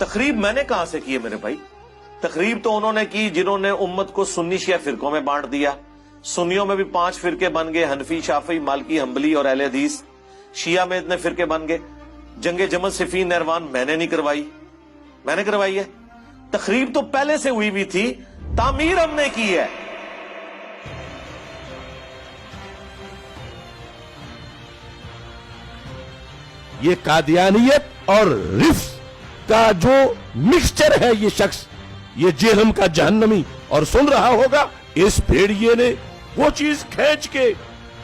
تقریب میں نے کہاں سے کی ہے میرے بھائی؟ تقریب تو انہوں نے کی جنہوں نے امت کو سنی شیعہ فرقوں میں بانٹ دیا. سنیوں میں بھی 5 فرقے بن گئے، حنفی، شافعی، مالکی، حنبلی اور اہل حدیث. شیعہ میں اتنے فرقے بن گئے. جنگ جمل، صفین، نہروان میں نے نہیں کروائی، میں نے کروائی ہے. تقریب تو پہلے سے ہوئی بھی تھی، تعمیر ہم نے کی ہے. یہ قادیانیت اور رف کا جو مکسچر ہے، یہ شخص، یہ جہنم کا جہنمی، اور سن رہا ہوگا اس بھیڑیے نے وہ چیز کھینچ کے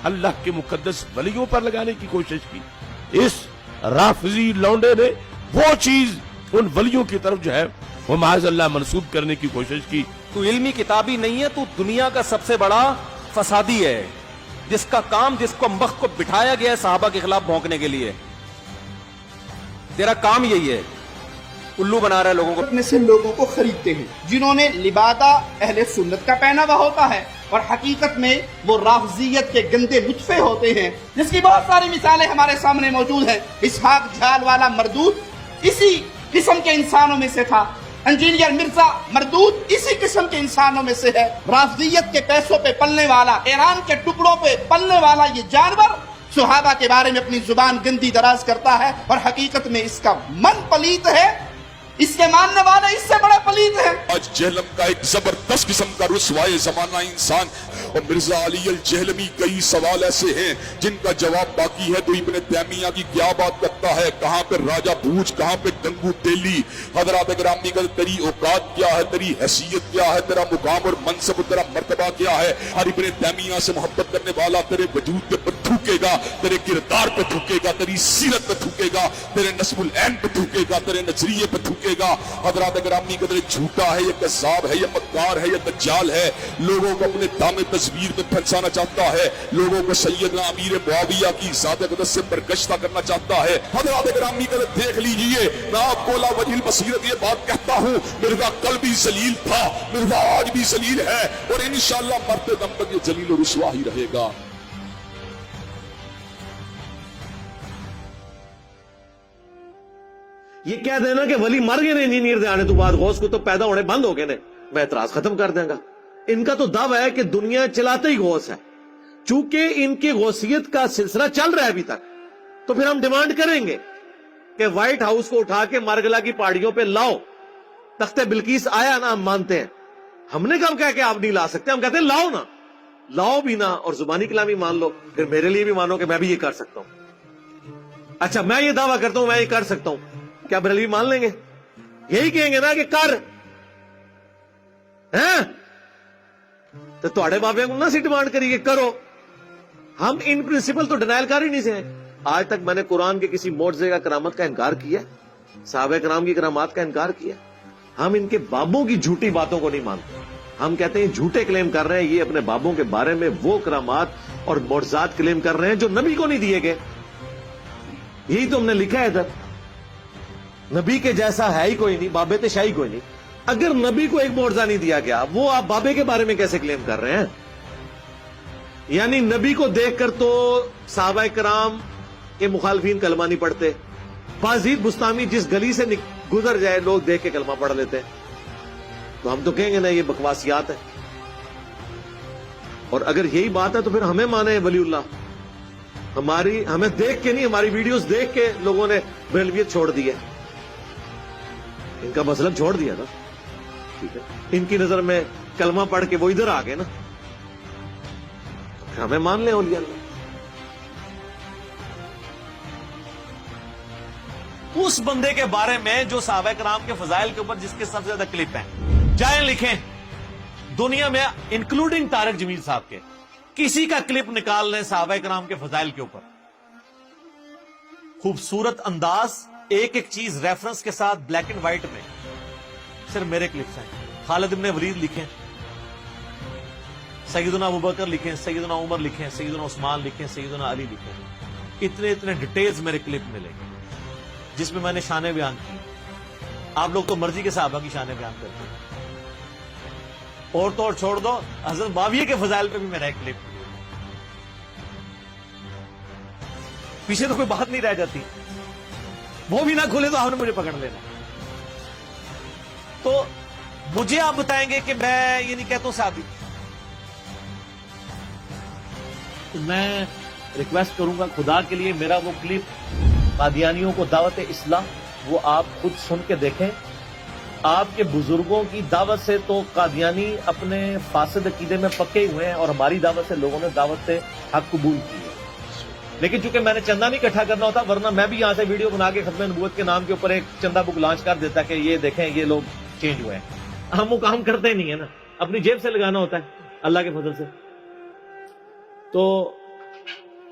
اللہ کے مقدس ولیوں پر لگانے کی کوشش کی. اس رافضی لونڈے نے وہ چیز ان ولیوں کی طرف جو ہے وہ معاذ اللہ منسوب کرنے کی کوشش کی. تو علمی کتابی نہیں ہے، تو دنیا کا سب سے بڑا فسادی ہے، جس کا کام، جس کو مخ کو بٹھایا گیا ہے صحابہ کے خلاف بھونکنے کے لیے. تیرا کام یہی ہے، الو بنا رہا ہے لوگوں کو. میں سے لوگوں کو خریدتے ہیں جنہوں نے لبادہ اہل سنت کا پہناوا ہوتا ہے، اور حقیقت میں وہ رافضیت کے گندے نطفے ہوتے ہیں، جس کی بہت ساری مثالیں ہمارے سامنے موجود ہیں. اسحاق جھال والا مردود اسی قسم کے انسانوں میں سے تھا. انجینئر مرزا مردود اسی قسم کے انسانوں میں سے ہے. رافضیت کے پیسوں پہ پلنے والا، ایران کے ٹکڑوں پہ پلنے والا یہ جانور صحابہ کے بارے میں اپنی زبان گندی دراز کرتا ہے، اور حقیقت میں اس کا من پلیت ہے، اس کے ماننے والے اس سے بڑے پلیت ہیں. آج جہلم کا ایک زبردست قسم کا رسوائے زمانہ انسان، اور مرزا علی الجہلمی. کئی سوال ایسے ہیں جن کا جواب باقی ہے. تو ابن تیمیہ کی کیا بات کرتا ہے، کہاں پہ راجہ بھوج، کہاں پہ گنگو تیلی. حضرات گرامی کا تیری اوقات کیا ہے، تیری حیثیت کیا ہے، تیرا مقام اور منصب، تیرا مرتبہ کیا ہے. اور ابن تیمیہ سے محبت کرنے والا تیرے وجود پہ تھوکے گا، تیرے کردار پہ تھوکے گا، تیری سیرت پہ تھوکے گا، تیرے نسب العین پہ تھوکے گا، تیرے نظریے پہ تھوکے گا. حضرات گرامی کا تیرے جھوٹا ہے یا کذاب ہے یا مکار ہے یا دجال ہے. لوگوں کو اپنے دام تصویر میں پھنسانا چاہتا ہے، لوگوں کو سیدنا امیر معاویہ کی ذات اقدس سے برگشتہ کرنا چاہتا ہے. حضرات گرامی کا دیکھ لیجئے، میں آپ کو لا وجہ البصیرت یہ بات کہتا ہوں، مرزا کل بھی ذلیل تھا، مرزا آج بھی ذلیل ہے، اور انشاءاللہ مرتے دم تک یہ ذلیل و رسوا ہی رہے گا. یہ کہہ دینا کہ ولی مر گئے نے انجینئر دے آنے تو بعد غوث کو تو پیدا ہونے بند ہو گئے نے، میں اعتراض ختم کر دیں گا. ان کا تو دعویٰ ہے کہ دنیا چلاتے ہی غوث ہے. چونکہ ان کی غوثیت کا سلسلہ چل رہا ہے ابھی تک، تو پھر ہم ڈیمانڈ کریں گے کہ وائٹ ہاؤس کو اٹھا کے مارگلا کی پہاڑیوں پہ لاؤ. تخت بلقیس آیا نا، ہم مانتے ہیں. ہم نے کم کہا کہ آپ نہیں لا سکتے، ہم کہتے ہیں لاؤ نا، لاؤ بھی نا، اور زبانی کلامی مان لو. پھر میرے لیے بھی مانو کہ میں بھی یہ کر سکتا ہوں. اچھا، میں یہ دعویٰ کرتا ہوں میں یہ کر سکتا ہوں، کیا بریلوی مان لیں گے؟ یہی کہیں گے نا کہ کر ہیں تو تھوڑے بابے کو نہ سی ڈیمانڈ کریے کرو. ہم ان پرنسپل تو ڈینائل کر ہی نہیں سے ہیں. آج تک میں نے قرآن کے کسی معجزے کا کرامت کا انکار کیا، صحابہ کرام کی کرامات کا انکار کیا. ہم ان کے بابوں کی جھوٹی باتوں کو نہیں مانتے. ہم کہتے ہیں جھوٹے کلیم کر رہے ہیں، یہ اپنے بابوں کے بارے میں وہ کرامات اور معجزات کلیم کر رہے ہیں جو نبی کو نہیں دیے گئے. یہی تو ہم نے لکھا ہے ادھر. نبی کے جیسا ہے ہی کوئی نہیں، بابے تے شاہی کوئی نہیں. اگر نبی کو ایک معجزہ نہیں دیا گیا، وہ آپ بابے کے بارے میں کیسے کلیم کر رہے ہیں؟ یعنی نبی کو دیکھ کر تو صحابہ کرام کے مخالفین کلمہ نہیں پڑھتے. بازید بستامی جس گلی سے گزر جائے لوگ دیکھ کے کلمہ پڑھ لیتے. تو ہم تو کہیں گے نا یہ بکواسیات ہے. اور اگر یہی بات ہے تو پھر ہمیں مانے ولی اللہ. ہمیں دیکھ کے نہیں، ہماری ویڈیوز دیکھ کے لوگوں نے بریلویت چھوڑ دی ہے. ان کا مسلک چھوڑ دیا نا، ٹھیک ہے. ان کی نظر میں کلمہ پڑھ کے وہ ادھر آ گئے نا، ہمیں مان لیں اولیاء اللہ. اس بندے کے بارے میں جو صحابہ کرام کے فضائل کے اوپر جس کے سب سے زیادہ کلپ ہیں، جائیں لکھیں دنیا میں انکلوڈنگ طارق جمیل صاحب کے، کسی کا کلپ نکال لیں صحابہ کرام کے فضائل کے اوپر. خوبصورت انداز، ایک ایک چیز ریفرنس کے ساتھ، بلیک اینڈ وائٹ میں. صرف میرے کلپس ہیں. خالد ابن ولید لکھیں، سیدنا ابوبکر لکھیں، سیدنا عمر لکھیں، سیدنا عثمان لکھیں، سیدنا علی لکھیں. اتنے ڈیٹیلز میرے کلپ ملیں گے جس میں میں نے شانیں بیان کی. آپ لوگ تو مرضی کے صحابہ کی شانیں بیان کرتے ہیں. اور تو اور چھوڑ دو، حضرت معاویہ کے فضائل پہ بھی میرا ایک کلپ. پیچھے تو کوئی بات نہیں رہ جاتی. وہ بھی نہ کھولے تو آپ نے مجھے پکڑ لینا. تو مجھے آپ بتائیں گے کہ میں یہ نہیں کہتا ہوں صحابی. تو میں ریکویسٹ کروں گا خدا کے لیے میرا وہ کلپ قادیانیوں کو دعوت اصلاح وہ آپ خود سن کے دیکھیں. آپ کے بزرگوں کی دعوت سے تو قادیانی اپنے فاسد عقیدے میں پکے ہوئے ہیں اور ہماری دعوت سے لوگوں نے دعوت سے حق قبول کی ہے. لیکن چونکہ میں نے چندہ نہیں اکٹھا کرنا ہوتا ورنہ میں بھی یہاں سے ویڈیو بنا کے ختم نبوت کے نام کے اوپر ایک چندہ بک لانچ کر دیتا کہ یہ دیکھیں یہ لوگ چینج ہوئے ہیں. ہم وہ کام کرتے نہیں ہیں نا, اپنی جیب سے لگانا ہوتا ہے اللہ کے فضل سے. تو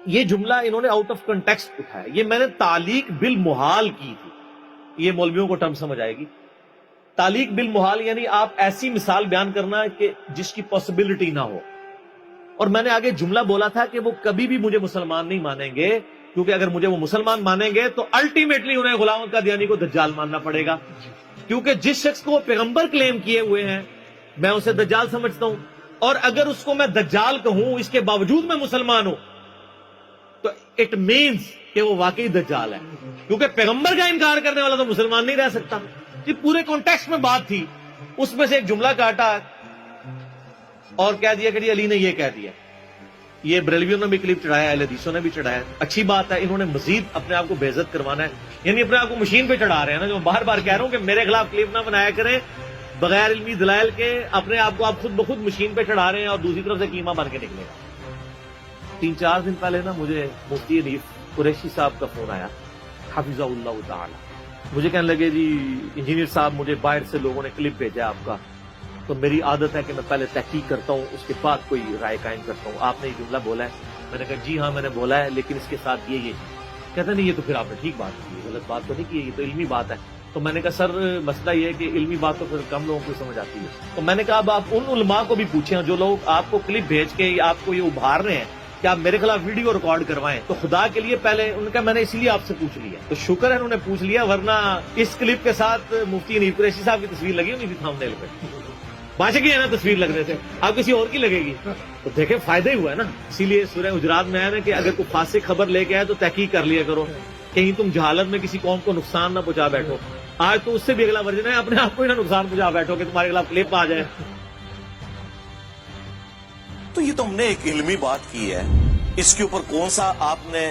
یہ جملہ انہوں نے آؤٹ آف کنٹیکسٹ اٹھایا. یہ میں نے تعلیق بالمحال کی تھی. یہ مولویوں کو ٹرم سمجھ آئے گی. تعلیق بالمحال یعنی آپ ایسی مثال بیان کرنا کہ جس کی پاسبلٹی نہ ہو. اور میں نے آگے جملہ بولا تھا کہ وہ کبھی بھی مجھے مسلمان نہیں مانیں گے, کیونکہ اگر مجھے وہ مسلمان مانیں گے تو الٹیمیٹلی انہیں غلام قادیانی کو دجال ماننا پڑے گا. کیونکہ جس شخص کو وہ پیغمبر کلیم کیے ہوئے ہیں میں اسے دجال سمجھتا ہوں, اور اگر اس کو میں دجال کہوں اس کے باوجود میں مسلمان ہوں تو اٹ مینز کہ وہ واقعی دجال ہے, کیونکہ پیغمبر کا انکار کرنے والا تو مسلمان نہیں رہ سکتا. یہ پورے کانٹیکسٹ میں بات تھی, اس میں سے ایک جملہ کاٹا اور کہہ دیا کہ جی علی نے یہ کہہ دیا. یہ بریلویوں نے بھی کلپ چڑھایا, اہل حدیثوں نے بھی چڑھایا. اچھی بات ہے, انہوں نے مزید اپنے آپ کو بے عزت کروانا ہے, یعنی اپنے آپ کو مشین پہ چڑھا رہے ہیں نا. جو بار بار کہہ رہا ہوں کہ میرے خلاف کلپ نہ بنایا کریں بغیر علمی دلائل کے, اپنے آپ کو آپ خود بخود مشین پہ چڑھا رہے ہیں اور دوسری طرف سے کیما بن کے نکلے گا. 3-4 دن پہلے نا مجھے مفتی حنیف قریشی صاحب کا فون آیا حفظہ اللہ تعالی. مجھے کہنے لگے جی انجینئر صاحب مجھے باہر سے لوگوں نے کلپ بھیجا آپ کا, تو میری عادت ہے کہ میں پہلے تحقیق کرتا ہوں اس کے بعد کوئی رائے قائم کرتا ہوں. آپ نے یہ جملہ بولا ہے. میں نے کہا جی ہاں میں نے بولا ہے, لیکن اس کے ساتھ یہ کہتا نہیں یہ تو پھر آپ نے ٹھیک بات کی, غلط بات تو نہیں کی, یہ تو علمی بات ہے. تو میں نے کہا سر مسئلہ یہ ہے کہ علمی بات تو پھر کم لوگوں کو سمجھ آتی ہے. تو میں نے کہا اب آپ ان علماء کو بھی پوچھیں جو لوگ آپ کو کلپ بھیج کے آپ کو یہ ابھار رہے ہیں کہ آپ میرے خلاف ویڈیو ریکارڈ کروائیں, تو خدا کے لیے پہلے ان کا میں نے اسی لیے آپ سے پوچھ لیا. تو شکر ہے انہوں نے پوچھ لیا, ورنہ اس کلپ کے ساتھ مفتی حنیف قریشی صاحب کی تصویر لگی ہونی تھی تھامنیل پہ. بادشاہ کی ہے نا تصویر لگنے سے, آپ کسی اور کی لگے گی تو دیکھیں فائدہ ہی ہوا ہے نا. اسی لیے سورہ حجرات میں ہے نا کہ اگر کوئی فاسق خبر لے کے آئے تو تحقیق کر لیا کرو, کہیں تم جہالت میں کسی قوم کو نقصان نہ پہنچا بیٹھو. آج تو اس سے بھی اگلا ورژن ہے, اپنے آپ کو ہی نہ نقصان پہنچا بیٹھو کہ تمہارے خلاف کلپ آ جائے. تو یہ تو ہم نے ایک علمی بات کی ہے, اس کے اوپر کون سا آپ نے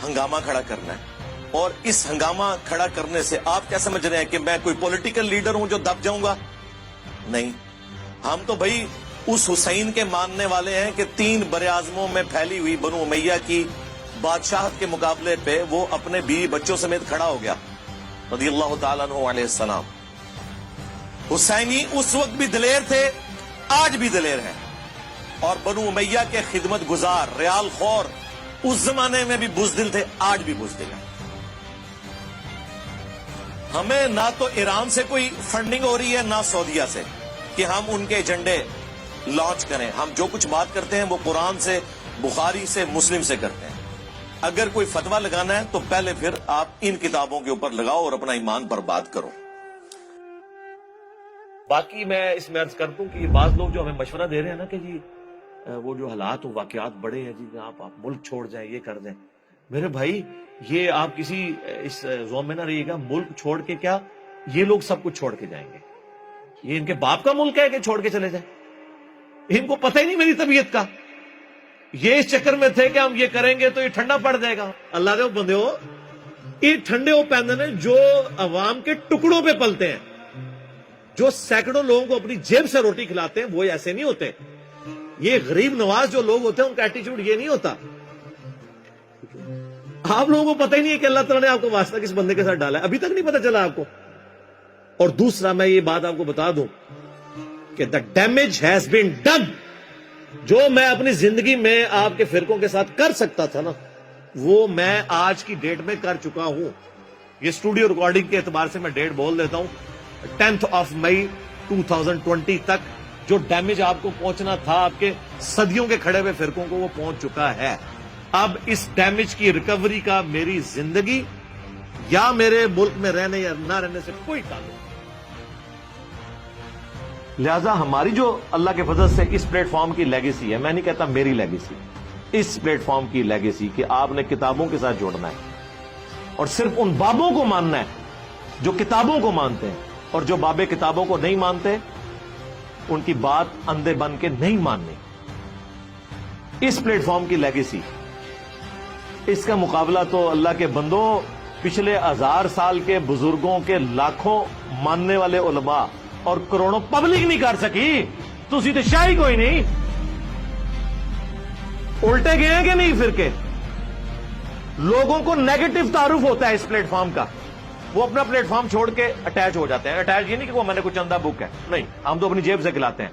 ہنگامہ کھڑا کرنا ہے, اور اس ہنگامہ کھڑا کرنے سے آپ کیا سمجھ رہے ہیں کہ میں کوئی پولیٹیکل لیڈر ہوں جو دب جاؤں گا؟ نہیں, ہم تو بھائی اس حسین کے ماننے والے ہیں کہ 3 براعظموں میں پھیلی ہوئی بنو امیہ کی بادشاہت کے مقابلے پہ وہ اپنے بیوی بچوں سمیت کھڑا ہو گیا رضی اللہ تعالیٰ عنہ علیہ السلام. حسینی اس وقت بھی دلیر تھے, آج بھی دلیر ہیں, اور بنو امیہ کے خدمت گزار ریال خور اس زمانے میں بھی بزدل تھے, آج بھی بزدل ہیں. ہمیں نہ تو ایران سے کوئی فنڈنگ ہو رہی ہے نہ سعودیہ سے کہ ہم ان کے ایجنڈے لانچ کریں. ہم جو کچھ بات کرتے ہیں وہ قرآن سے, بخاری سے, مسلم سے کرتے ہیں. اگر کوئی فتویٰ لگانا ہے تو پہلے پھر آپ ان کتابوں کے اوپر لگاؤ اور اپنا ایمان پر بات کرو. باقی میں اس میں عرض کر دوں کہ یہ بعض لوگ جو ہمیں مشورہ دے رہے ہیں نا کہ جی وہ جو حالات و واقعات بڑے ہیں جی آپ ملک چھوڑ جائیں, یہ کر دیں. میرے بھائی یہ آپ کسی اس زوم میں نہ رہیے گا, ملک چھوڑ کے کیا یہ لوگ سب کچھ چھوڑ کے جائیں گے. یہ ان کے باپ کا ملک ہے کہ چھوڑ کے چلے جائیں, ان کو پتہ ہی نہیں میری طبیعت کا. یہ اس چکر میں تھے کہ ہم یہ کریں گے تو یہ ٹھنڈا پڑ جائے گا. اللہ دے بندے ہو, یہ ٹھنڈے وہ پیندن ہیں جو عوام کے ٹکڑوں پہ پلتے ہیں, جو سینکڑوں لوگوں کو اپنی جیب سے روٹی کھلاتے ہیں, وہ ایسے نہیں ہوتے. یہ غریب نواز جو لوگ ہوتے ہیں ان کا ایٹیچیوڈ یہ نہیں ہوتا. آپ لوگوں کو پتہ ہی نہیں ہے کہ اللہ تعالیٰ نے آپ کو واسطہ کس بندے کے ساتھ ڈالا ہے, ابھی تک نہیں پتہ چلا آپ کو. اور دوسرا میں یہ بات آپ کو بتا دوں کہ the damage has been done. جو میں اپنی زندگی میں آپ کے فرقوں کے ساتھ کر سکتا تھا نا, وہ میں آج کی ڈیٹ میں کر چکا ہوں. یہ اسٹوڈیو ریکارڈنگ کے اعتبار سے میں ڈیٹ بول دیتا ہوں, 10 مئی 2020 تک جو ڈیمیج آپ کو پہنچنا تھا آپ کے صدیوں کے کھڑے ہوئے فرقوں کو, وہ پہنچ چکا ہے. اب اس ڈیمیج کی ریکوری کا میری زندگی یا میرے ملک میں رہنے یا نہ رہنے سے کوئی تعلق نہیں. لہذا ہماری جو اللہ کے فضل سے اس پلیٹ فارم کی لیگیسی ہے, میں نہیں کہتا میری لیگیسی, اس پلیٹ فارم کی لیگیسی کہ آپ نے کتابوں کے ساتھ جوڑنا ہے اور صرف ان بابوں کو ماننا ہے جو کتابوں کو مانتے ہیں, اور جو باب کتابوں کو نہیں مانتے ان کی بات اندھے بن کے نہیں ماننی. اس پلیٹ فارم کی لیگیسی, اس کا مقابلہ تو اللہ کے بندوں پچھلے 1000 سال کے بزرگوں کے لاکھوں ماننے والے علماء اور کروڑوں پبلک نہیں کر سکی. تسی تو شاہی کوئی نہیں. الٹے گئے ہیں کہ نہیں فرقے؟ لوگوں کو نیگیٹو تعارف ہوتا ہے اس پلیٹ فارم کا, وہ اپنا پلیٹ فارم چھوڑ کے اٹیچ ہو جاتے ہیں. اٹیچ یہ نہیں کہ وہ میں نے کچھ چندہ بک ہے, نہیں, ہم تو اپنی جیب سے کھلاتے ہیں.